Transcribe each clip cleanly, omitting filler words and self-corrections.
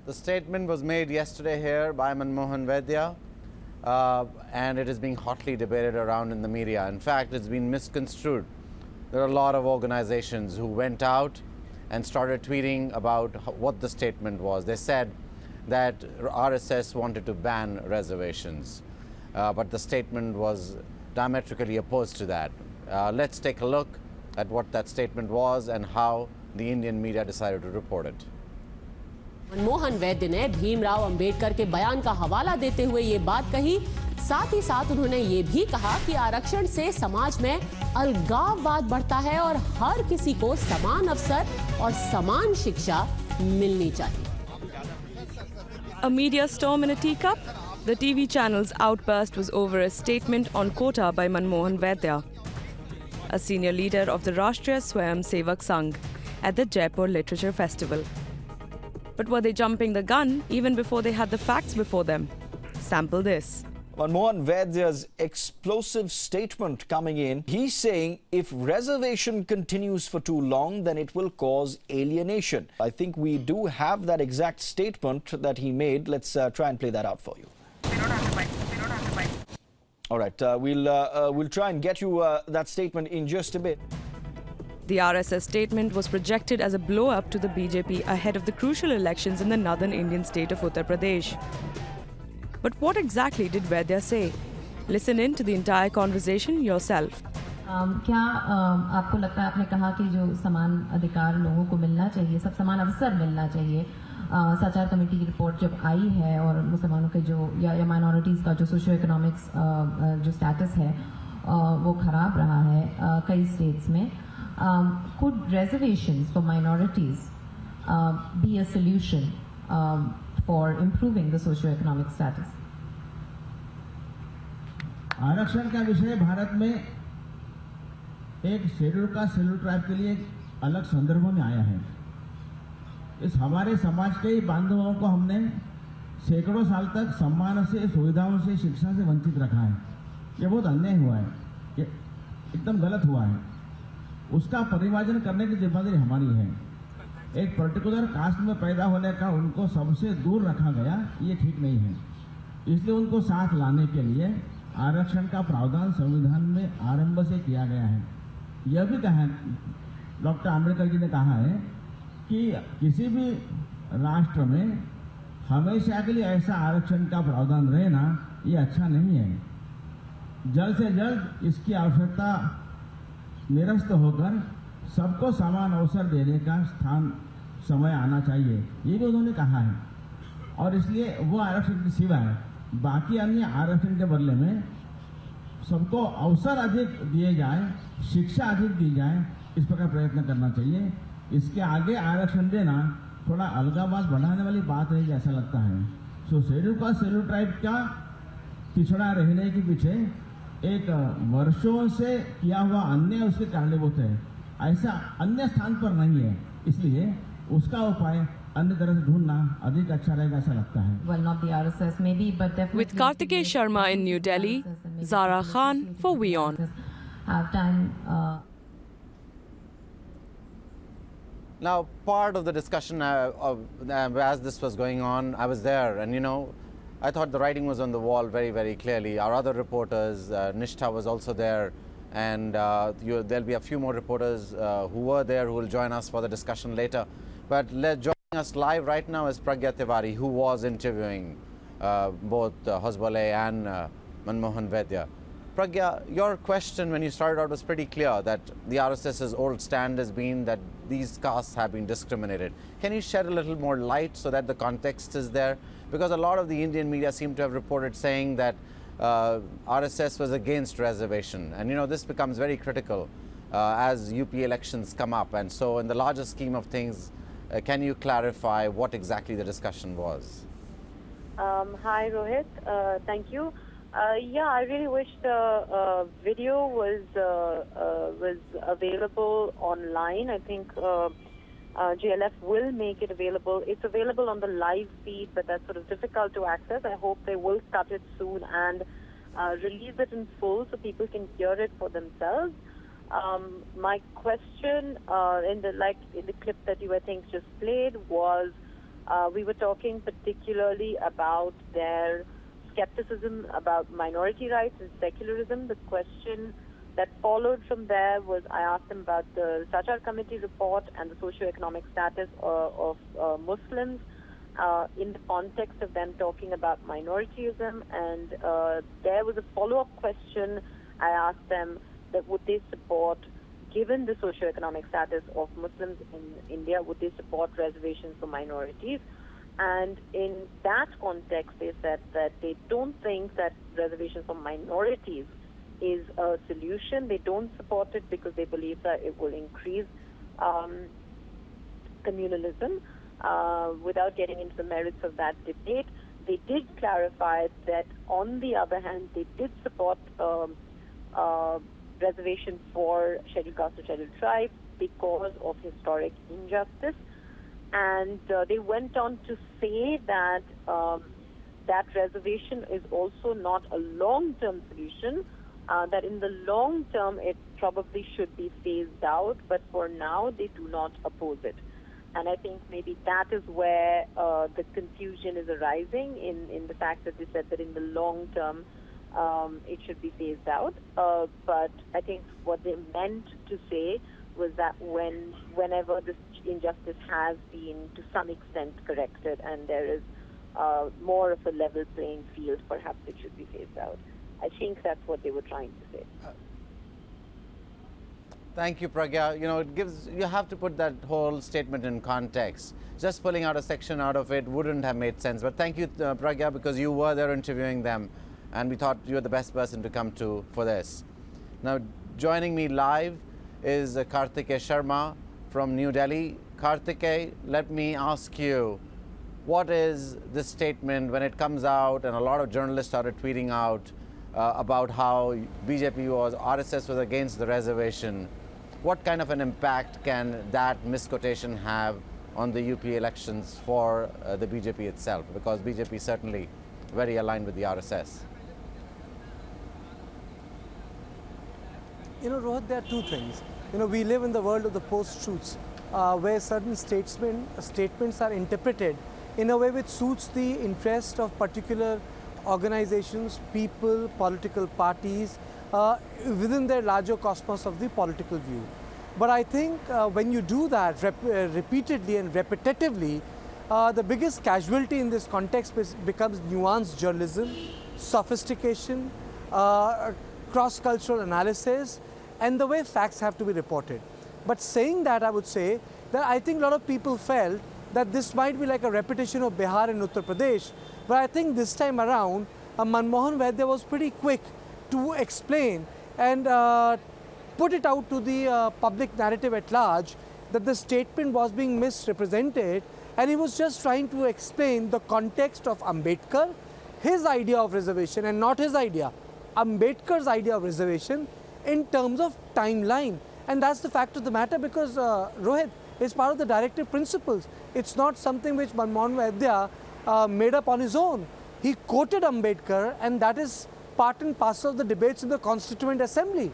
The statement was made yesterday here by Manmohan Vaidya, and it is being hotly debated around in the media. In fact, it's been misconstrued. There are a lot of organizations who went out and started tweeting about what the statement was. They said that RSS wanted to ban reservations, but the statement was diametrically opposed to that. Let's take a look at what that statement was and how the Indian media decided to report it. Manmohan Vaidya ने भीमराव अंबेडकर के बयान का हवाला देते हुए ये बात कही। साथ ही साथ उन्होंने ये भी कहा कि आरक्षण से समाज में अलगाववाद बढ़ता है और हर किसी को समान अवसर और समान शिक्षा मिलनी चाहिए। A media storm in a teacup? The TV channel's outburst was over a statement on Quota by Manmohan Vaidya, a senior leader of the Rashtriya Swayam Sevak Sangh, at the Jaipur Literature Festival. But were they jumping the gun even before they had the facts before them? Sample this. Manmohan Vaidya's explosive statement coming in. He's saying if reservation continues for too long, then it will cause alienation. I think we do have that exact statement that he made. Let's try and play that out for you. All right, we'll try and get you that statement in just a bit. The RSS statement was projected as a blow-up to the BJP ahead of the crucial elections in the northern Indian state of Uttar Pradesh. But what exactly did Vaidya say? Listen in to the entire conversation yourself. क्या आपको लगता है आपने कहा कि जो समान अधिकार लोगों को मिलना चाहिए, सब समान अवसर मिलना चाहिए। सचार कमेटी की रिपोर्ट जब आई है और मुसलमानों के जो या माइनॉरिटीज़ का जो सोशो इकोनॉमिक्स जो स्टेटस है वो ख़राब रहा है कई स्टेट्स में। Could reservations for minorities be a solution for improving the socio-economic status? आरक्षण का विषय भारत में एक शेड्यूल का शेड्यूल ट्राइब के लिए अलग संदर्भ में आया है। इस हमारे समाज के ही बांधवों को हमने सैकड़ों साल तक सम्मान से, सुविधाओं से, शिक्षा से वंचित रखा है। ये बहुत अन्याय हुआ है, ये एकदम गलत हुआ है। उसका परिमार्जन करने की जिम्मेदारी हमारी है। एक पर्टिकुलर कास्ट में पैदा होने का उनको सबसे दूर रखा गया, ये ठीक नहीं है। इसलिए उनको साथ लाने के लिए आरक्षण का प्रावधान संविधान में आरंभ से किया गया है। यह भी कहा है, डॉक्टर आम्बेडकर जी ने कहा है कि किसी भी राष्ट्र में हमेशा के लिए ऐसा आरक्षण का प्रावधान रहना ये अच्छा नहीं है। जल्द से जल्द इसकी आवश्यकता निरस्त होकर सबको समान अवसर देने का समय आना चाहिए, ये भी उन्होंने कहा है। और इसलिए वो आरक्षण के सिवाय बाकी अन्य आरक्षण के बदले में सबको अवसर अधिक दिए जाए, शिक्षा अधिक दी जाए, इस प्रकार प्रयत्न करना चाहिए। इसके आगे आरक्षण देना थोड़ा अलगाववाद बढ़ाने वाली बात है, ऐसा लगता है। सो शेड्यूल ट्राइब का पिछड़ा रहने के पीछे एक वर्षों से किया हुआ अन्याय उसके कारणीभूत है। ऐसा अन्य स्थान पर नहीं है, इसलिए उसका उपाय अन्य तरह से ढूंढना अधिक अच्छा रहेगा, ऐसा लगता है। Well, not the RSS, maybe, but definitely. With Kartikeya Sharma in New Delhi, Zara Khan for WION. Have time. Now, part of the discussion as this was going on, I was there, and I thought the writing was on the wall very, very clearly. Our other reporters, Nishtha was also there, and there'll be a few more reporters who were there who will join us for the discussion later. But joining us live right now is Pragya Tiwari, who was interviewing both Hosbole and Manmohan Vaidya. Pragya, your question when you started out was pretty clear, that the RSS's old stand has been that these castes have been discriminated. Can you shed a little more light so that the context is there? Because a lot of the Indian media seem to have reported saying that RSS was against reservation. And this becomes very critical as UP elections come up. And so in the larger scheme of things, can you clarify what exactly the discussion was? Hi, Rohit. Thank you. Yeah, I really wish the video was available online. I think JLF will make it available. It's available on the live feed, but that's sort of difficult to access. I hope they will start it soon and release it in full so people can hear it for themselves. My question in the clip that you I think just played was We were talking particularly about their skepticism about minority rights and secularism. The question that followed from there was, I asked them about the Sachar Committee report and the socio-economic status of Muslims in the context of them talking about minorityism. And there was a follow-up question. I asked them that would they support, given the socio-economic status of Muslims in India, would they support reservations for minorities? And in that context, they said that they don't think that reservations for minorities is a solution. They don't support it because they believe that it will increase communalism. Without getting into the merits of that debate, they did clarify that, on the other hand, they did support reservation for scheduled caste and scheduled tribes because of historic injustice. And they went on to say that that reservation is also not a long-term solution, that in the long term it probably should be phased out, but for now they do not oppose it. And I think maybe that is where the confusion is arising, in the fact that they said that in the long term it should be phased out. But I think what they meant to say was that whenever this injustice has been to some extent corrected and there is more of a level playing field, perhaps it should be phased out. I think that's what they were trying to say. Thank you, Pragya. You know, you have to put that whole statement in context. Just pulling out a section out of it wouldn't have made sense. But thank you, Pragya, because you were there interviewing them, and we thought you were the best person to come to for this. Now, joining me live is Karthikeya Sharma from New Delhi. Karthikeya, let me ask you, what is this statement when it comes out, and a lot of journalists started tweeting out about how RSS was against the reservation? What kind of an impact can that misquotation have on the UP elections for the BJP itself? Because BJP is certainly very aligned with the RSS. You know, Rohit, there are two things. You know, we live in the world of the post-truths, where certain statements are interpreted in a way which suits the interest of particular organizations, people, political parties, within their larger cosmos of the political view. But I think when you do that repeatedly and repetitively, the biggest casualty in this context becomes nuanced journalism, sophistication, cross-cultural analysis, and the way facts have to be reported. But saying that, I would say that I think a lot of people felt that this might be like a repetition of Bihar and Uttar Pradesh. But I think this time around, Manmohan Vaidya was pretty quick to explain and put it out to the public narrative at large that the statement was being misrepresented, and he was just trying to explain the context of Ambedkar, his idea of reservation, and not his idea, Ambedkar's idea of reservation in terms of timeline. And that's the fact of the matter, because Rohit, is part of the directive principles. It's not something which Manmohan Vaidya made up on his own. He quoted Ambedkar, and that is part and parcel of the debates in the Constituent Assembly.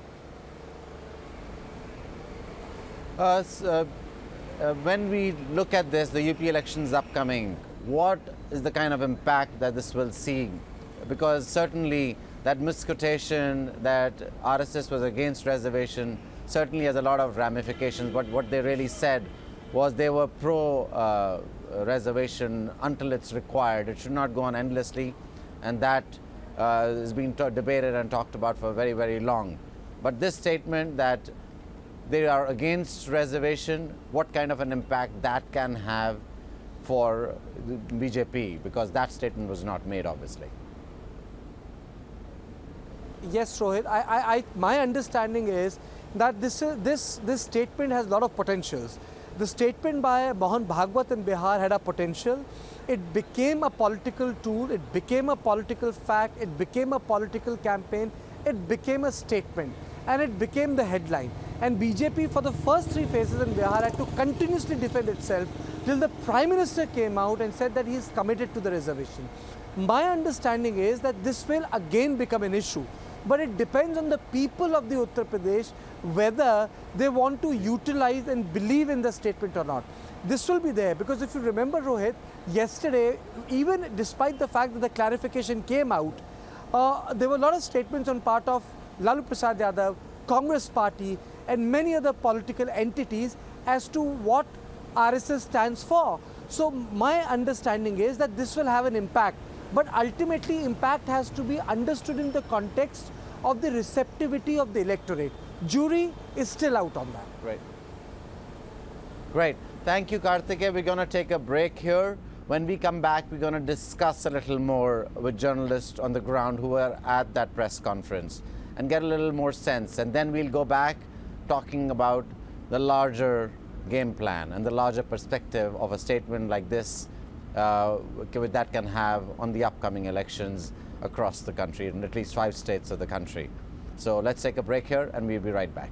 When we look at this, the UP elections upcoming, what is the kind of impact that this will see? Because certainly that misquotation that RSS was against reservation certainly has a lot of ramifications, but what they really said was they were pro reservation until it's required. It should not go on endlessly, and that is being debated and talked about for very, very long. But this statement that they are against reservation, what kind of an impact that can have for the BJP, because that statement was not made, obviously. Yes, Rohit. My understanding is that this statement has a lot of potentials. The statement by Mohan Bhagwat in Bihar had a potential. It became a political tool, it became a political fact, it became a political campaign, it became a statement, and it became the headline. And BJP for the first 3 phases in Bihar had to continuously defend itself till the Prime Minister came out and said that he is committed to the reservation. My understanding is that this will again become an issue. but it depends on the people of the Uttar Pradesh whether they want to utilize and believe in the statement or not. This will be there because if you remember, Rohit, yesterday, even despite the fact that the clarification came out, there were a lot of statements on part of Lalu Prasad Yadav, Congress Party and many other political entities as to what RSS stands for. So my understanding is that this will have an impact, but ultimately impact has to be understood in the context of the receptivity of the electorate. Jury is still out on that. Right. Great. Thank you, Karthikeya. We're going to take a break here. When we come back, we're going to discuss a little more with journalists on the ground who were at that press conference and get a little more sense. And then we'll go back talking about the larger game plan and the larger perspective of a statement like this that can have on the upcoming elections across the country, in at least 5 states of the country. So let's take a break here and we'll be right back.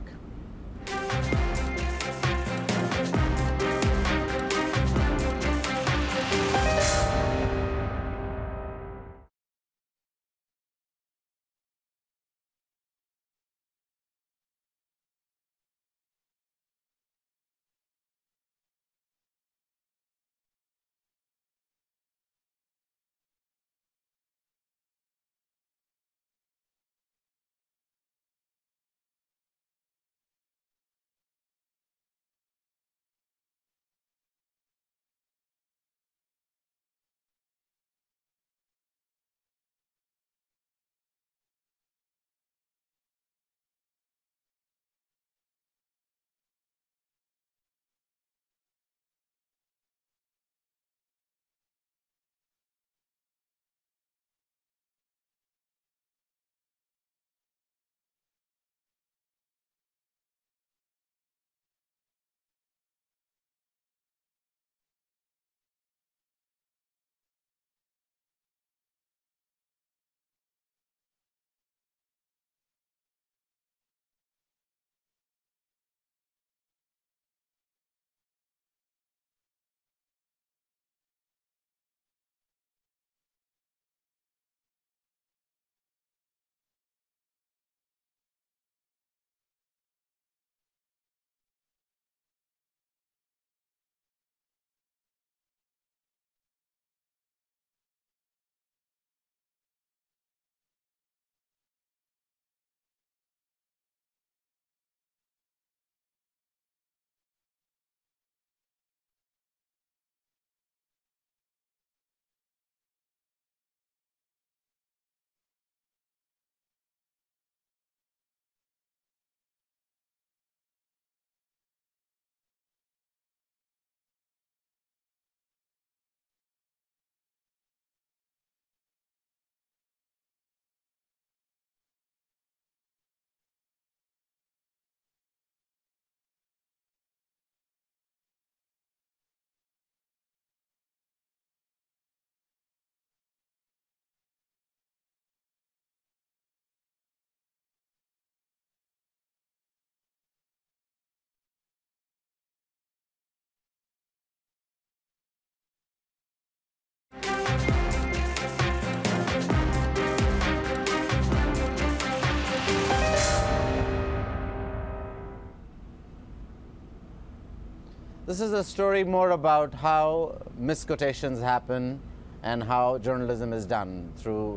This is a story more about how misquotations happen and how journalism is done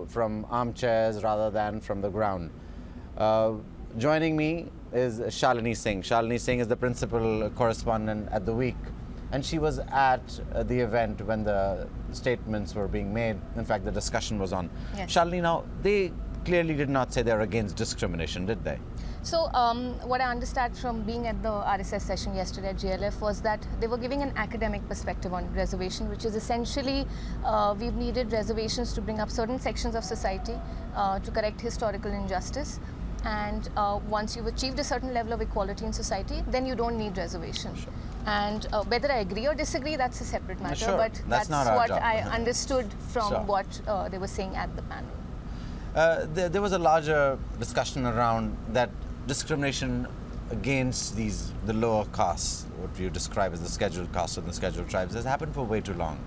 from armchairs rather than from the ground. Joining me is Shalini Singh. Shalini Singh is the principal correspondent at The Week, and she was at the event when the statements were being made. In fact, the discussion was on. Yes. Shalini, now, they clearly did not say they're against discrimination, did they? So what I understand from being at the RSS session yesterday at GLF was that they were giving an academic perspective on reservation, which is essentially we've needed reservations to bring up certain sections of society to correct historical injustice. And once you've achieved a certain level of equality in society, then you don't need reservation. Sure. And whether I agree or disagree, that's a separate matter. Sure. But That's not our what job. I understood from Sure. what they were saying at the panel. There was a larger discussion around that discrimination against the lower castes, what you describe as the scheduled castes and the scheduled tribes, has happened for way too long.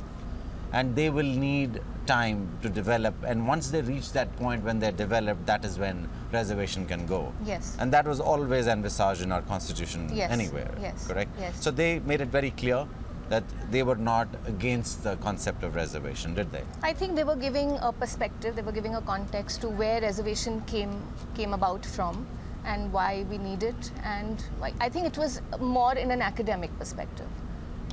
and they will need time to develop, and once they reach that point when they're developed, that is when reservation can go. Yes. And that was always envisaged in our constitution Yes. anywhere, Yes. correct? Yes. So they made it very clear that they were not against the concept of reservation, did they? I think they were giving a perspective, they were giving a context to where reservation came about from and why we need it, and I think it was more in an academic perspective,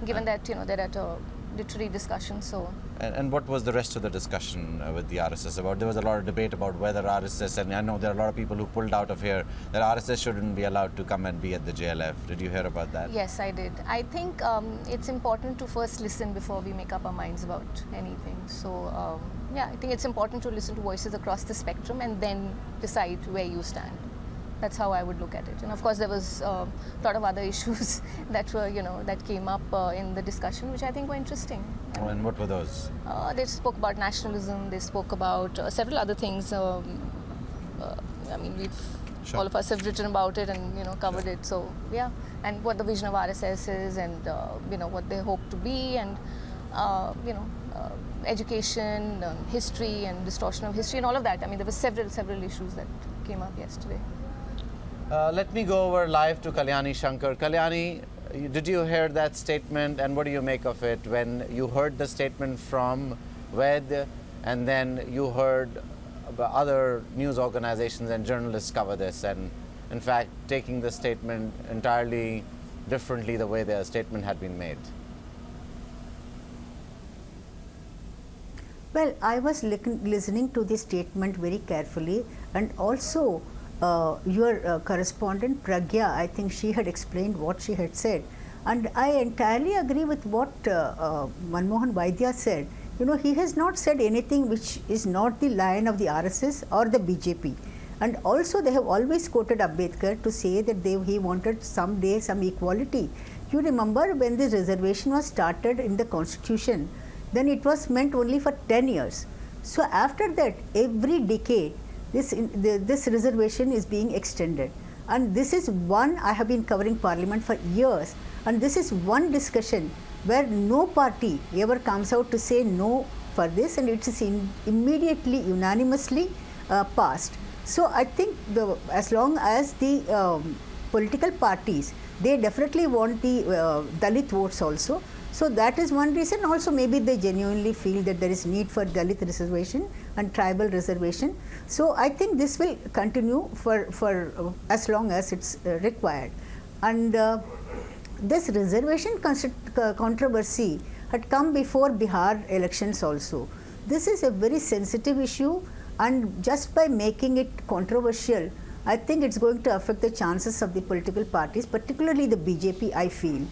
given that they're at a literary discussion. So. And what was the rest of the discussion with the RSS about? There was a lot of debate about whether RSS, and I know there are a lot of people who pulled out of here, that RSS shouldn't be allowed to come and be at the JLF. Did you hear about that? Yes, I did. I think it's important to first listen before we make up our minds about anything. So yeah, I think it's important to listen to voices across the spectrum and then decide where you stand. That's how I would look at it. And of course, there was a lot of other issues that were, that came up in the discussion, which I think were interesting. Oh, and what were those? They spoke about nationalism. They spoke about several other things. I mean, Sure. all of us have written about it and covered it. So yeah, and what the vision of RSS is, and what they hope to be, and education, history, and distortion of history, and all of that. I mean, there were several issues that came up yesterday. Let me go over live to Kalyani Shankar. Kalyani, did you hear that statement, and what do you make of it when you heard the statement from Vaid, and then you heard other news organizations and journalists cover this, and in fact taking the statement entirely differently the way the statement had been made? Well, I was listening to the statement very carefully, and also your correspondent Pragya, I think she had explained what she had said, and I entirely agree with what Manmohan Vaidya said. He has not said anything which is not the line of the RSS or the BJP, and also they have always quoted Ambedkar to say that he wanted someday some equality. You remember when this reservation was started in the constitution, then it was meant only for 10 years. So after that, every decade, this reservation is being extended, and this is one. I have been covering Parliament for years, and this is one discussion where no party ever comes out to say no for this, and it is immediately unanimously passed. So I think as long as the political parties, they definitely want the Dalit votes also. So that is one reason. Also maybe they genuinely feel that there is need for Dalit reservation and tribal reservation. So I think this will continue for as long as it's required. And this reservation controversy had come before Bihar elections also. This is a very sensitive issue, and just by making it controversial, I think it's going to affect the chances of the political parties, particularly the BJP, I feel.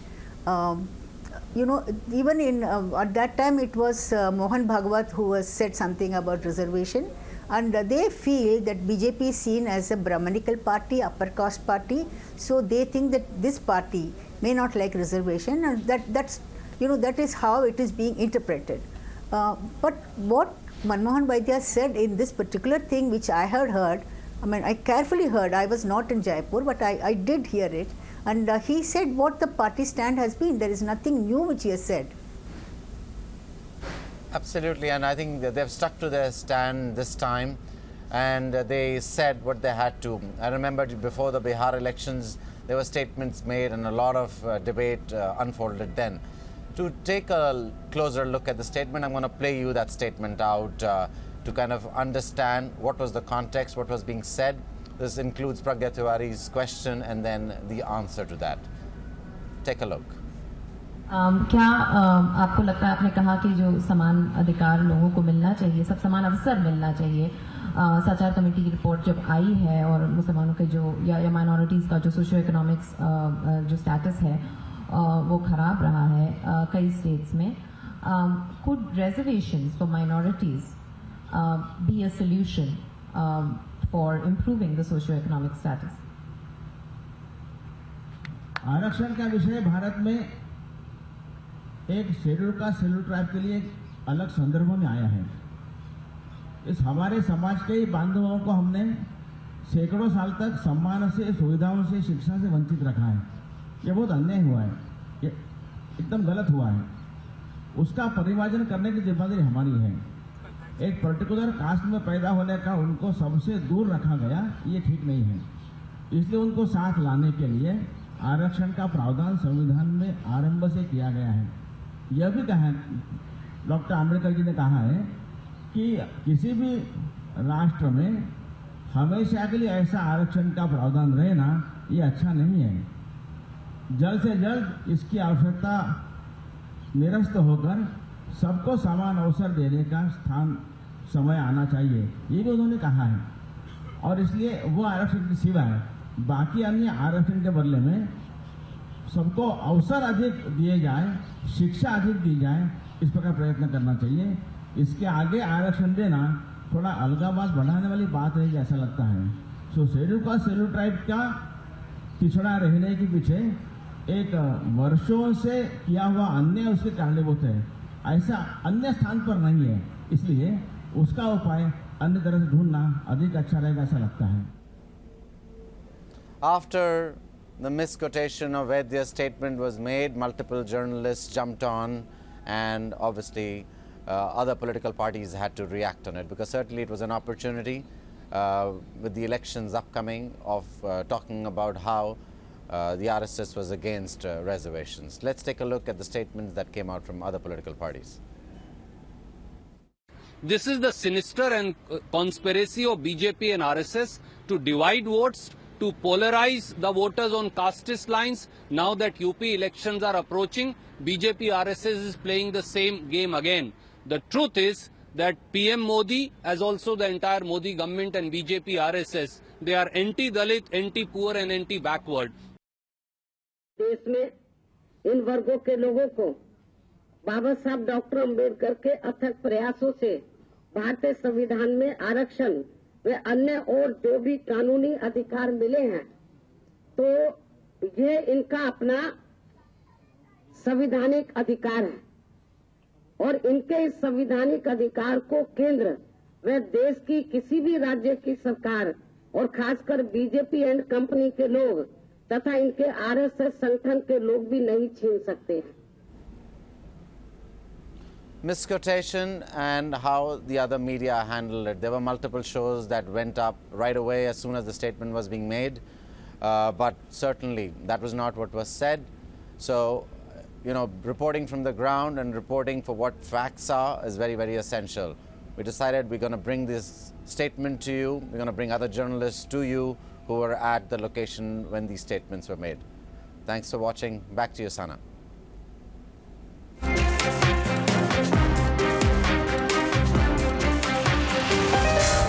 Even in at that time it was Mohan Bhagwat who has said something about reservation, and they feel that BJP is seen as a Brahmanical party, upper caste party, so they think that this party may not like reservation, and that is how it is being interpreted. But what Manmohan Vaidya said in this particular thing, which I had heard, I carefully heard, I was not in Jaipur, but I did hear it. And he said what the party stand has been. There is nothing new which he has said. Absolutely, and I think that they've stuck to their stand this time, and they said what they had to. I remember before the Bihar elections, there were statements made and a lot of debate unfolded then. To take a closer look at the statement, I'm going to play you that statement out to kind of understand what was the context, what was being said. This includes Pragya Tiwari's question and then the answer to that. Take a look. क्या आपको लगता है, आपने कहा कि जो समान अधिकार लोगों को मिलना चाहिए, सब समान अवसर मिलना चाहिए. सचार कमेटी की रिपोर्ट जब आई है और मुसलमानों के जो या माइनॉरिटीज़ का जो सोशो इकोनॉमिक्स जो स्टेटस है वो ख़राब रहा है कई स्टेट्स में. Could reservations for minorities be a solution for improving the socio-economic status? आरक्षण का विषय भारत में एक शेड्यूल कास्ट शेड्यूल ट्राइब के लिए अलग संदर्भ में आया है. इस हमारे समाज के ही बांधवों को हमने सैकड़ों साल तक सम्मान से, सुविधाओं से, शिक्षा से वंचित रखा है. ये बहुत अन्याय हुआ है, ये एकदम गलत हुआ है. उसका परिमार्जन करने की जिम्मेदारी हमारी है। एक पर्टिकुलर कास्ट में पैदा होने का उनको सबसे दूर रखा गया, ये ठीक नहीं है। इसलिए उनको साथ लाने के लिए आरक्षण का प्रावधान संविधान में आरंभ से किया गया है। यह भी कहा है, डॉक्टर आम्बेडकर जी ने कहा है कि किसी भी राष्ट्र में हमेशा के लिए ऐसा आरक्षण का प्रावधान रहना ये अच्छा नहीं है। जल्द से जल्द इसकी आवश्यकता निरस्त होकर सबको समान अवसर देने का समय आना चाहिए, ये भी उन्होंने कहा है। और इसलिए वो आरक्षण के सिवाय बाकी अन्य आरक्षण के बदले में सबको अवसर अधिक दिए जाए, शिक्षा अधिक दी जाए, इस प्रकार प्रयत्न करना चाहिए। इसके आगे आरक्षण देना थोड़ा अलगाववाद बढ़ाने वाली बात है, ऐसा लगता है। सो शेड्यूल ट्राइब का पिछड़ा रहने के पीछे एक वर्षों से किया हुआ अन्य उसके कारणीभूत है, ऐसा अन्य स्थान पर नहीं है। इसलिए उसका उपाय अन्य तरह से ढूंढना अधिक अच्छा रहेगा, ऐसा लगता है। After the misquotation of Vaidya's statement was made, multiple journalists jumped on, and obviously other political parties had to react on it, because certainly it was an opportunity with the elections upcoming of talking about how the RSS was against reservations. Let's take a look at the statements that came out from other political parties. This is the sinister and conspiracy of BJP and RSS to divide votes, to polarize the voters on casteist lines. Now that UP elections are approaching, BJP RSS is playing the same game again. The truth is that PM Modi, as also the entire Modi government and BJP RSS, they are anti-Dalit, anti-poor and anti-backward. देश में इन वर्गों के लोगों को बाबा साहब doctor Ambedkar के अथक प्रयासों से भारतीय संविधान में आरक्षण व अन्य और जो भी कानूनी अधिकार मिले हैं, तो ये इनका अपना संवैधानिक अधिकार है और इनके इस संवैधानिक अधिकार को केंद्र व देश की किसी भी राज्य की सरकार और खासकर बीजेपी एंड कंपनी के लोग तथा इनके आरएसएस संगठन के लोग भी नहीं छीन सकते। Misquotation and how the other media handled it. There were multiple shows that went up right away as soon as the statement was being made, but certainly that was not what was said. So, you know, reporting from the ground and reporting for what facts are is very, very essential. We decided we're going to bring this statement to you. We're going to bring other journalists to you who were at the location when these statements were made. Thanks for watching. Back to you, Sana.